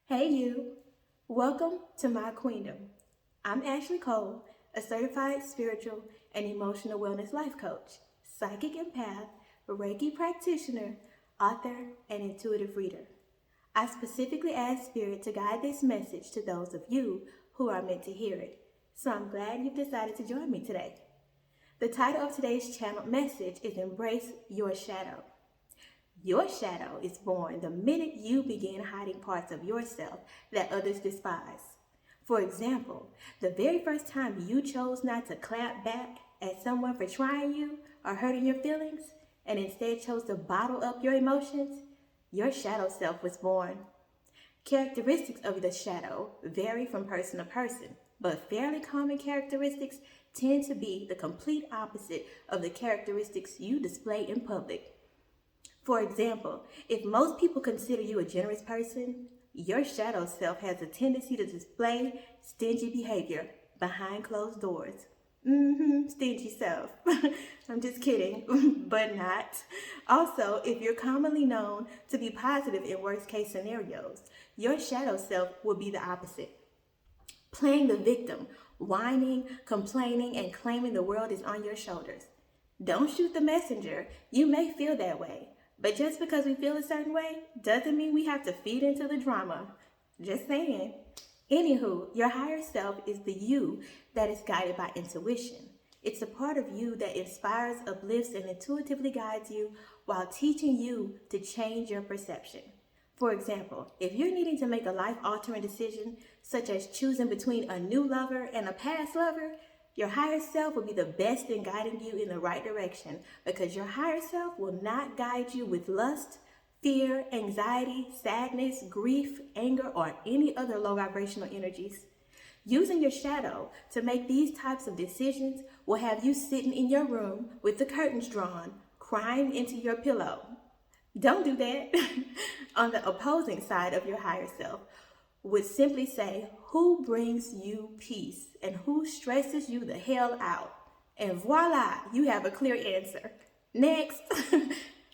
Hey you, welcome to my queendom. I'm Ashley Cole, a certified spiritual and emotional wellness life coach, psychic empath, Reiki practitioner, author, and intuitive reader. I specifically asked Spirit to guide this message to those of you who are meant to hear it, so I'm glad you've decided to join me today. The title of today's channel message is Embrace Your Shadow. Your shadow is born the minute you begin hiding parts of yourself that others despise. For example, the very first time you chose not to clap back at someone for trying you or hurting your feelings, and instead chose to bottle up your emotions, your shadow self was born. Characteristics of the shadow vary from person to person, but fairly common characteristics tend to be the complete opposite of the characteristics you display in public. For example, if most people consider you a generous person, your shadow self has a tendency to display stingy behavior behind closed doors. Stingy self. I'm just kidding, but not. Also, if you're commonly known to be positive in worst case scenarios, your shadow self will be the opposite. Playing the victim, whining, complaining, and claiming the world is on your shoulders. Don't shoot the messenger. You may feel that way. But just because we feel a certain way doesn't mean we have to feed into the drama. Just saying. Anywho, your higher self is the you that is guided by intuition. It's a part of you that inspires, uplifts, and intuitively guides you while teaching you to change your perception. For example, if you're needing to make a life-altering decision, such as choosing between a new lover and a past lover, your higher self will be the best in guiding you in the right direction because your higher self will not guide you with lust, fear, anxiety, sadness, grief, anger, or any other low vibrational energies. Using your shadow to make these types of decisions will have you sitting in your room with the curtains drawn, crying into your pillow. Don't do that. On the opposing side of your higher self would simply say, who brings you peace and who stresses you the hell out? And voila, you have a clear answer. Next,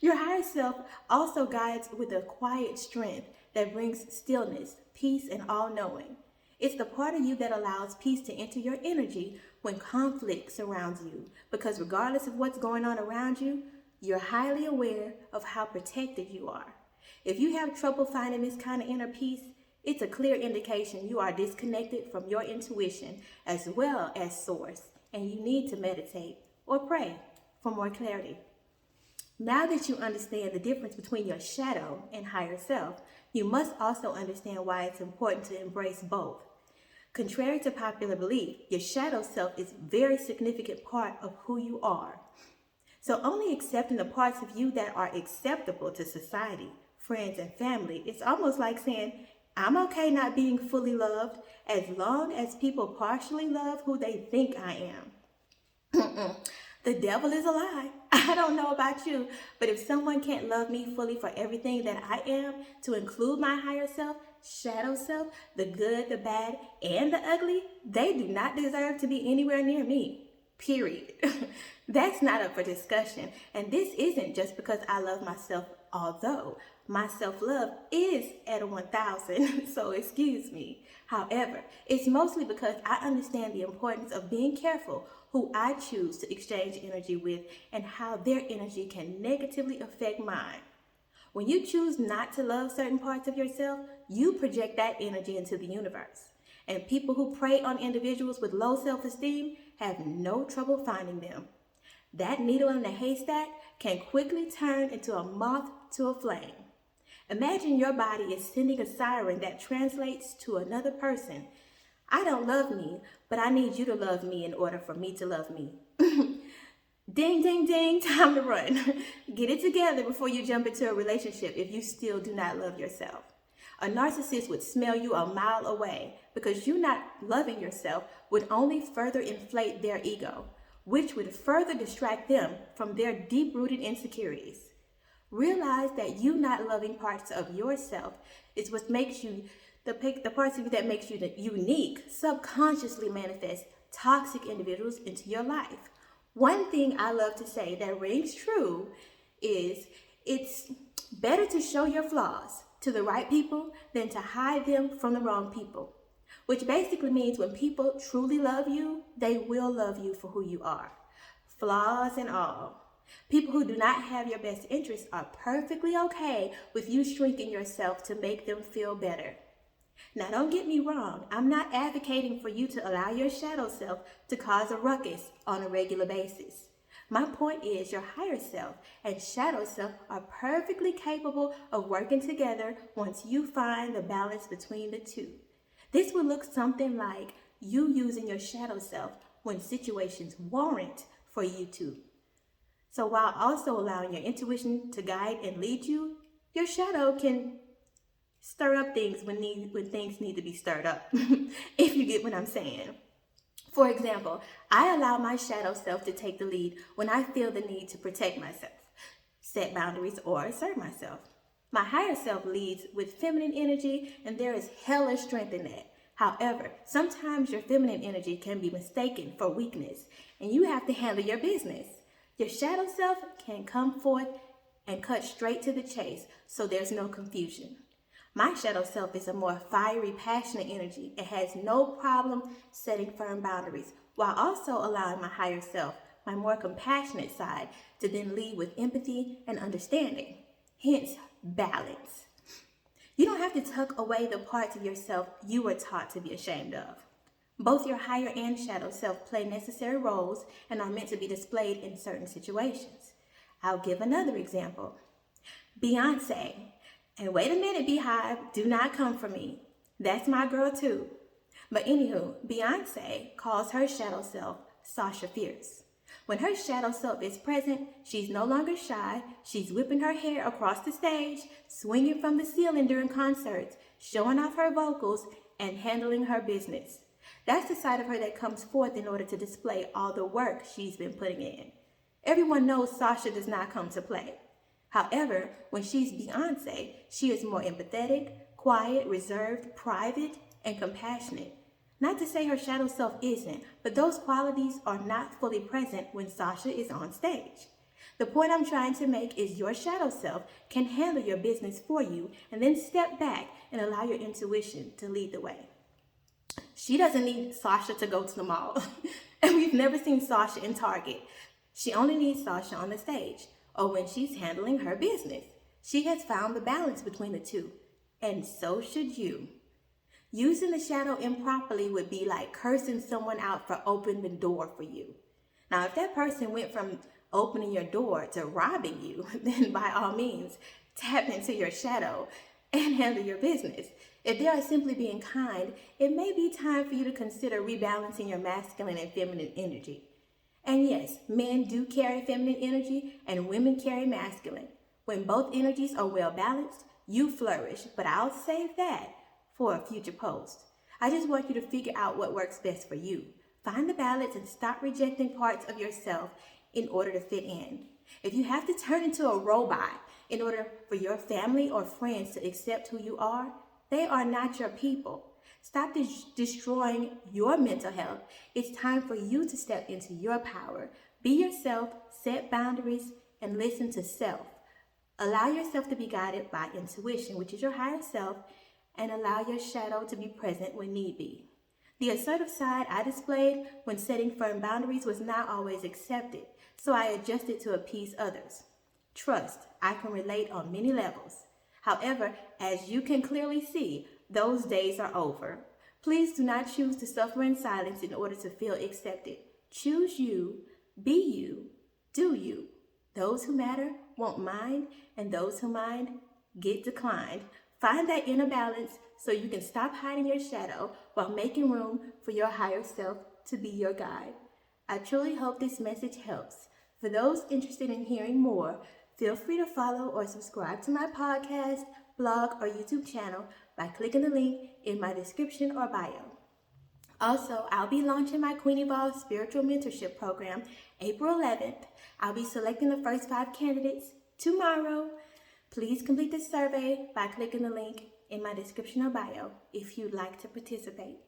your higher self also guides with a quiet strength that brings stillness, peace, and all-knowing. It's the part of you that allows peace to enter your energy when conflict surrounds you, because regardless of what's going on around you, you're highly aware of how protected you are. If you have trouble finding this kind of inner peace, it's a clear indication you are disconnected from your intuition as well as source, and you need to meditate or pray for more clarity. Now that you understand the difference between your shadow and higher self, you must also understand why it's important to embrace both. Contrary to popular belief, your shadow self is a very significant part of who you are. So only accepting the parts of you that are acceptable to society, friends, and family, it's almost like saying, I'm okay not being fully loved as long as people partially love who they think I am. The devil is a lie. I don't know about you, but if someone can't love me fully for everything that I am, to include my higher self, shadow self, the good, the bad, and the ugly, they do not deserve to be anywhere near me. Period. That's not up for discussion. And this isn't just because I love myself, although my self-love is at a 1,000, so excuse me. However, it's mostly because I understand the importance of being careful who I choose to exchange energy with and how their energy can negatively affect mine. When you choose not to love certain parts of yourself, you project that energy into the universe. And people who prey on individuals with low self-esteem have no trouble finding them. That needle in the haystack can quickly turn into a moth to a flame. Imagine your body is sending a siren that translates to another person. I don't love me, but I need you to love me in order for me to love me. Ding, ding, ding, time to run. Get it together before you jump into a relationship if you still do not love yourself. A narcissist would smell you a mile away because you not loving yourself would only further inflate their ego, which would further distract them from their deep-rooted insecurities. Realize that you not loving parts of yourself is what makes you, the parts of you that makes you unique, subconsciously manifest toxic individuals into your life. One thing I love to say that rings true is it's better to show your flaws to the right people than to hide them from the wrong people. Which basically means when people truly love you, they will love you for who you are, flaws and all. People who do not have your best interests are perfectly okay with you shrinking yourself to make them feel better. Now, don't get me wrong, I'm not advocating for you to allow your shadow self to cause a ruckus on a regular basis. My point is your higher self and shadow self are perfectly capable of working together once you find the balance between the two. This would look something like you using your shadow self when situations warrant for you to. So while also allowing your intuition to guide and lead you, your shadow can stir up things when things need to be stirred up, if you get what I'm saying. For example, I allow my shadow self to take the lead when I feel the need to protect myself, set boundaries, or assert myself. My higher self leads with feminine energy, and there is hella strength in that. However, sometimes your feminine energy can be mistaken for weakness, and you have to handle your business. Your shadow self can come forth and cut straight to the chase, so there's no confusion. My shadow self is a more fiery, passionate energy and has no problem setting firm boundaries, while also allowing my higher self, my more compassionate side, to then lead with empathy and understanding. Hence, balance. You don't have to tuck away the parts of yourself you were taught to be ashamed of. Both your higher and shadow self play necessary roles and are meant to be displayed in certain situations. I'll give another example. Beyonce. And wait a minute, Beehive, do not come for me. That's my girl too. But anywho, Beyonce calls her shadow self Sasha Fierce. When her shadow self is present, she's no longer shy. She's whipping her hair across the stage, swinging from the ceiling during concerts, showing off her vocals, and handling her business. That's the side of her that comes forth in order to display all the work she's been putting in. Everyone knows Sasha does not come to play. However, when she's Beyonce, she is more empathetic, quiet, reserved, private, and compassionate. Not to say her shadow self isn't, but those qualities are not fully present when Sasha is on stage. The point I'm trying to make is your shadow self can handle your business for you and then step back and allow your intuition to lead the way. She doesn't need Sasha to go to the mall. And we've never seen Sasha in Target. She only needs Sasha on the stage or when she's handling her business. She has found the balance between the two, and so should you. Using the shadow improperly would be like cursing someone out for opening the door for you. Now, if that person went from opening your door to robbing you, then by all means, tap into your shadow and handle your business. If they are simply being kind, it may be time for you to consider rebalancing your masculine and feminine energy. And yes, men do carry feminine energy and women carry masculine. When both energies are well balanced, you flourish, but I'll save that for a future post. I just want you to figure out what works best for you. Find the balance and stop rejecting parts of yourself in order to fit in. If you have to turn into a robot in order for your family or friends to accept who you are, they are not your people. Stop destroying your mental health. It's time for you to step into your power. Be yourself, set boundaries, and listen to self. Allow yourself to be guided by intuition, which is your higher self, and allow your shadow to be present when need be. The assertive side I displayed when setting firm boundaries was not always accepted, so I adjusted to appease others. Trust, I can relate on many levels. However, as you can clearly see, those days are over. Please do not choose to suffer in silence in order to feel accepted. Choose you, be you, do you. Those who matter won't mind, and those who mind get declined. Find that inner balance so you can stop hiding your shadow while making room for your higher self to be your guide. I truly hope this message helps. For those interested in hearing more, feel free to follow or subscribe to my podcast, blog, or YouTube channel by clicking the link in my description or bio. Also, I'll be launching my Queen Evolve Spiritual Mentorship Program April 11th. I'll be selecting the first 5 candidates tomorrow. Please complete the survey by clicking the link in my description or bio if you'd like to participate.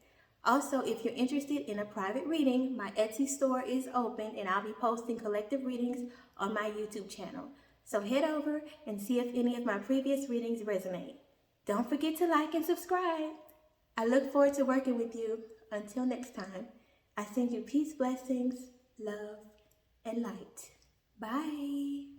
Also, if you're interested in a private reading, my Etsy store is open and I'll be posting collective readings on my YouTube channel. So head over and see if any of my previous readings resonate. Don't forget to like and subscribe. I look forward to working with you. Until next time, I send you peace, blessings, love, and light. Bye.